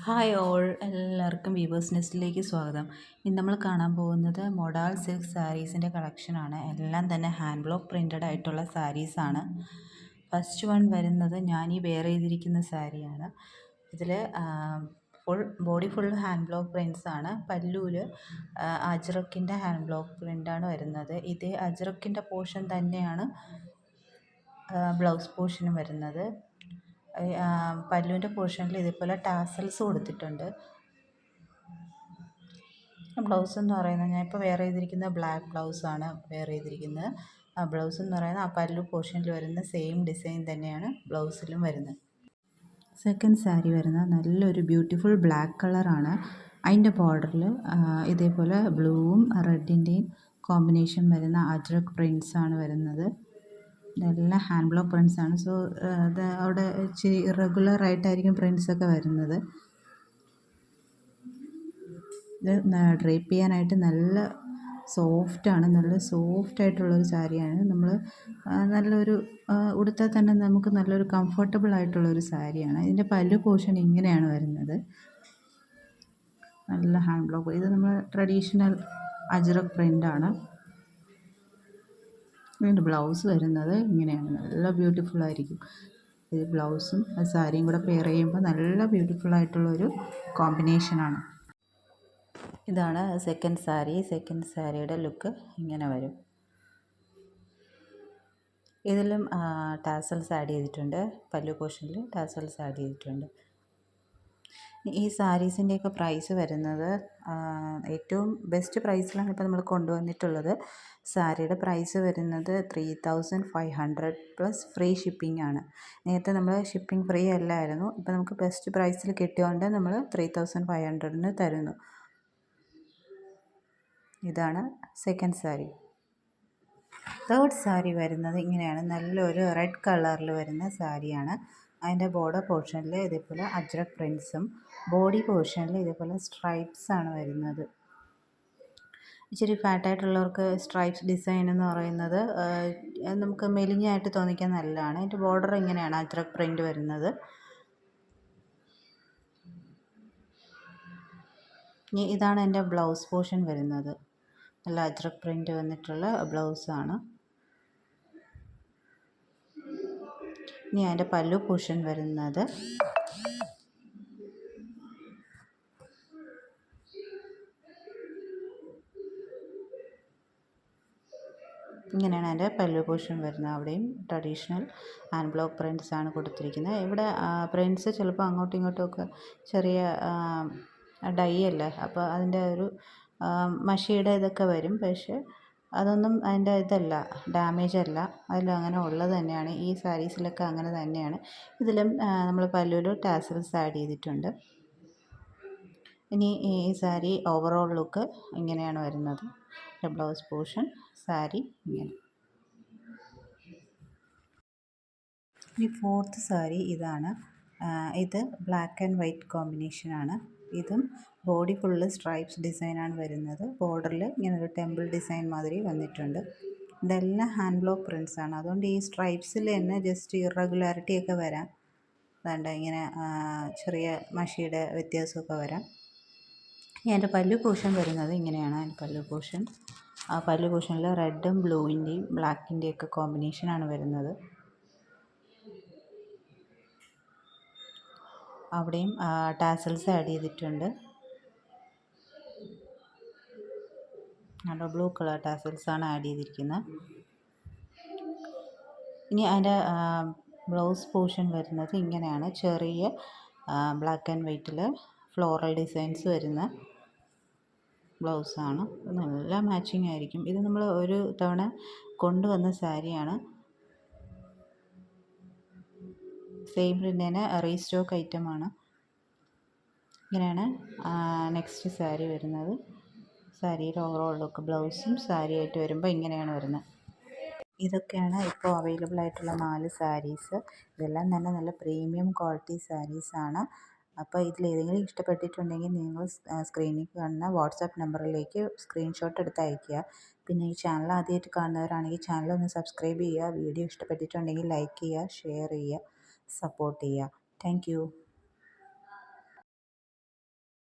Hi all, എല്ലാവർക്കും weavers നെസ്റ്റിലേക്ക് സ്വാഗതം. ഇന്ന് നമ്മൾ കാണാൻ പോകുന്നത് മൊഡാൾ സിൽക്ക് സാരീസിൻ്റെ കളക്ഷനാണ്. എല്ലാം തന്നെ ഹാൻഡ് ബ്ലോക്ക് പ്രിൻറ്റഡ് ആയിട്ടുള്ള സാരീസാണ്. ഫസ്റ്റ് വൺ വരുന്നത് ഞാൻ ഈ വെയർ ചെയ്തിരിക്കുന്ന സാരിയാണ്. ഇതിൽ body full hand block prints ആണ്. പല്ലൂല് അജ്രക്കിൻ്റെ ഹാൻഡ് ബ്ലോക്ക് പ്രിൻ്റാണ് വരുന്നത്. ഇതേ അജ്രക്കിൻ്റെ പോർഷൻ തന്നെയാണ് ബ്ലൗസ് പോർഷനും വരുന്നത്. പല്ലുവിൻ്റെ പോർഷനിൽ ഇതേപോലെ ടാസൽസ് കൊടുത്തിട്ടുണ്ട്. ബ്ലൗസ് എന്ന് പറയുന്നത് ഞാൻ ഇപ്പോൾ വെയർ ചെയ്തിരിക്കുന്ന ബ്ലാക്ക് ബ്ലൗസാണ് വെയർ ചെയ്തിരിക്കുന്നത്. ആ ബ്ലൗസ് എന്ന് പറയുന്നത് ആ പല്ലു പോർഷനിൽ വരുന്ന സെയിം ഡിസൈൻ തന്നെയാണ് ബ്ലൗസിലും വരുന്നത്. സെക്കൻഡ് സാരി വരുന്നത് നല്ലൊരു ബ്യൂട്ടിഫുൾ ബ്ലാക്ക് കളറാണ്. അതിൻ്റെ ബോർഡറിൽ ഇതേപോലെ ബ്ലൂവും റെഡിൻ്റെയും കോമ്പിനേഷൻ വരുന്ന അജ്രക് പ്രിൻറ്റ്സ് ആണ് വരുന്നത്. ഇതെല്ലാം ഹാൻഡ് ബ്ലോക്ക് പ്രിൻറ്റ്സ് ആണ്. സോ അത് അവിടെ ഇച്ചിരി ഇറഗുലർ ആയിട്ടായിരിക്കും പ്രിൻറ്റ്സ് ഒക്കെ വരുന്നത്. ഇത് ഡ്രേപ്പ് ചെയ്യാനായിട്ട് നല്ല സോഫ്റ്റാണ്. നല്ല സോഫ്റ്റ് ആയിട്ടുള്ളൊരു സാരിയാണ്. നമ്മൾ നല്ലൊരു ഉടുത്താൽ തന്നെ നമുക്ക് നല്ലൊരു കംഫർട്ടബിൾ ആയിട്ടുള്ളൊരു സാരിയാണ്. ഇതിൻ്റെ പല്ലു പോർഷൻ ഇങ്ങനെയാണ് വരുന്നത്. നല്ല ഹാൻഡ് ബ്ലോക്ക്. ഇത് നമ്മൾ ട്രഡീഷണൽ അജ്രക് പ്രിൻ്റാണ്. ഇതിൻ്റെ ബ്ലൗസ് വരുന്നത് ഇങ്ങനെയാണ്. നല്ല ബ്യൂട്ടിഫുൾ ആയിരിക്കും. ഇത് ബ്ലൗസും സാരിയും കൂടെ പെയർ ചെയ്യുമ്പോൾ നല്ല ബ്യൂട്ടിഫുൾ ആയിട്ടുള്ളൊരു കോമ്പിനേഷനാണ്. ഇതാണ് സെക്കൻഡ് സാരി. സെക്കൻഡ് സാരിയുടെ ലുക്ക് ഇങ്ങനെ വരും. ഇതിലും ടാസൽസ് ആഡ് ചെയ്തിട്ടുണ്ട്. പല്ലു പോർഷനിൽ ടാസൽസ് ആഡ് ചെയ്തിട്ടുണ്ട്. ഈ സാരീസിൻ്റെയൊക്കെ പ്രൈസ് വരുന്നത് ഏറ്റവും ബെസ്റ്റ് പ്രൈസിലാണ് ഇപ്പോൾ നമ്മൾ കൊണ്ടുവന്നിട്ടുള്ളത്. സാരിയുടെ പ്രൈസ് വരുന്നത് 3500 പ്ലസ് ഫ്രീ ഷിപ്പിംഗ് ആണ്. നേരത്തെ നമ്മൾ ഷിപ്പിംഗ് ഫ്രീ അല്ലായിരുന്നു. ഇപ്പോൾ നമുക്ക് ബെസ്റ്റ് പ്രൈസിൽ കിട്ടിയതുകൊണ്ട് നമ്മൾ 3500 തരുന്നു. ഇതാണ് സെക്കൻഡ് സാരി. തേർഡ് സാരി വരുന്നത് ഇങ്ങനെയാണ്. നല്ലൊരു റെഡ് കളറിൽ വരുന്ന സാരിയാണ്. അതിൻ്റെ ബോർഡർ പോർഷനിൽ ഇതേപോലെ അജ്രക് പ്രിൻറ്റ്സും ബോഡി പോർഷനിൽ ഇതേപോലെ സ്ട്രൈപ്സ് ആണ് വരുന്നത്. ഇച്ചിരി ഫാറ്റായിട്ടുള്ളവർക്ക് സ്ട്രൈപ്സ് ഡിസൈൻ എന്ന് പറയുന്നത് നമുക്ക് മെലിഞ്ഞായിട്ട് തോന്നിക്കാൻ നല്ലതാണ്. അതിൻ്റെ ബോർഡർ ഇങ്ങനെയാണ് അജ്രക് പ്രിൻ്റ് വരുന്നത്. ഇതാണ് എൻ്റെ ബ്ലൗസ് പോർഷൻ വരുന്നത്. നല്ല അജ്രക് പ്രിൻ്റ് വന്നിട്ടുള്ള ബ്ലൗസാണ്. ഇനി അതിൻ്റെ പല്ലു പോർഷൻ വരുന്നത് ഇങ്ങനെയാണ്. അതിൻ്റെ പല്ലു പോർഷൻ വരുന്നത്. അവിടെയും ട്രഡീഷണൽ ഹാൻഡ് ബ്ലോക്ക് പ്രിൻറ്റ്സ് ആണ് കൊടുത്തിരിക്കുന്നത്. ഇവിടെ പ്രിൻറ്റ്സ് ചിലപ്പോൾ അങ്ങോട്ടും ഇങ്ങോട്ടും ഒക്കെ ചെറിയ ഡൈ അല്ലേ, അപ്പോൾ അതിൻ്റെ ഒരു മഷിയുടെ ഇതൊക്കെ വരും. പക്ഷേ അതൊന്നും അതിൻ്റെ ഇതല്ല, ഡാമേജ് അല്ല. അതിലും അങ്ങനെ ഉള്ളത് തന്നെയാണ്. ഈ സാരീസിലൊക്കെ അങ്ങനെ തന്നെയാണ്. ഇതിലും നമ്മൾ പല്ലുവിൽ ടാസൽസ് ആഡ് ചെയ്തിട്ടുണ്ട്. ഇനി ഈ സാരി ഓവറോൾ ലുക്ക് ഇങ്ങനെയാണ് വരുന്നത്. ബ്ലൗസ് പോർഷൻ സാരി ഇങ്ങനെ. ഇനി ഫോർത്ത് സാരി ഇതാണ്. ഇത് ബ്ലാക്ക് ആൻഡ് വൈറ്റ് കോമ്പിനേഷനാണ്. ഇതും ബോഡി ഫുള്ള് സ്ട്രൈപ്സ് ഡിസൈനാണ് വരുന്നത്. ബോർഡറിൽ ഇങ്ങനെ ഒരു ടെമ്പിൾ ഡിസൈൻ മാതിരി വന്നിട്ടുണ്ട്. ഇതെല്ലാം ഹാൻഡ് ബ്ലോക്ക് പ്രിൻറ്റ്സ് ആണ്. അതുകൊണ്ട് ഈ സ്ട്രൈപ്സിൽ തന്നെ ജസ്റ്റ് ഇറഗുലാരിറ്റി ഒക്കെ വരാം. അതുകൊണ്ട് ഇങ്ങനെ ചെറിയ മഷിയുടെ വ്യത്യാസമൊക്കെ വരാം. എൻ്റെ പല്ലു പോർഷൻ വരുന്നത് ഇങ്ങനെയാണ്. എൻ്റെ പല്ലു പോർഷൻ ആ പല്ലു പോർഷനിൽ റെഡും ബ്ലൂവിൻ്റെയും ബ്ലാക്കിൻ്റെയും ഒക്കെ കോമ്പിനേഷനാണ് വരുന്നത്. അവിടെയും ടാസൽസ് ആഡ് ചെയ്തിട്ടുണ്ട്. ബ്ലൂ കളർ ടാസൽസ് ആണ് ആഡ് ചെയ്തിരിക്കുന്നത്. ഇനി അതിൻ്റെ ബ്ലൗസ് പോർഷൻ വരുന്നത് ഇങ്ങനെയാണ്. ചെറിയ ബ്ലാക്ക് ആൻഡ് വൈറ്റിൽ ഫ്ലോറൽ ഡിസൈൻസ് വരുന്ന ബ്ലൗസാണ്. നല്ല മാച്ചിങ് ആയിരിക്കും. ഇത് നമ്മൾ ഒരു തവണ കൊണ്ടുവന്ന സാരിയാണ്. സെയിം പ്രിൻ്റ് റീസ്റ്റോക്ക് ഐറ്റമാണ്. ഇങ്ങനെയാണ് നെക്സ്റ്റ് സാരി വരുന്നത്. സാരിയുടെ ഓവറോൾ ലുക്ക് ബ്ലൗസും സാരിയായിട്ട് വരുമ്പോൾ ഇങ്ങനെയാണ് വരുന്നത്. ഇതൊക്കെയാണ് ഇപ്പോൾ അവൈലബിൾ ആയിട്ടുള്ള 4 സാരീസ്. ഇതെല്ലാം തന്നെ നല്ല പ്രീമിയം ക്വാളിറ്റി സാരീസാണ്. അപ്പോൾ ഇതിലേതെങ്കിലും ഇഷ്ടപ്പെട്ടിട്ടുണ്ടെങ്കിൽ നിങ്ങൾ സ്ക്രീനിൽ കാണുന്ന വാട്സാപ്പ് നമ്പറിലേക്ക് സ്ക്രീൻഷോട്ട് എടുത്ത് അയയ്ക്കുക. പിന്നെ ഈ ചാനൽ ആദ്യമായിട്ട് കാണുന്നവരാണെങ്കിൽ ചാനൽ ഒന്ന് സബ്സ്ക്രൈബ് ചെയ്യുക. വീഡിയോ ഇഷ്ടപ്പെട്ടിട്ടുണ്ടെങ്കിൽ ലൈക്ക് ചെയ്യുക, ഷെയർ ചെയ്യുക, സപ്പോർട്ട് ചെയ്യുക. Thank you.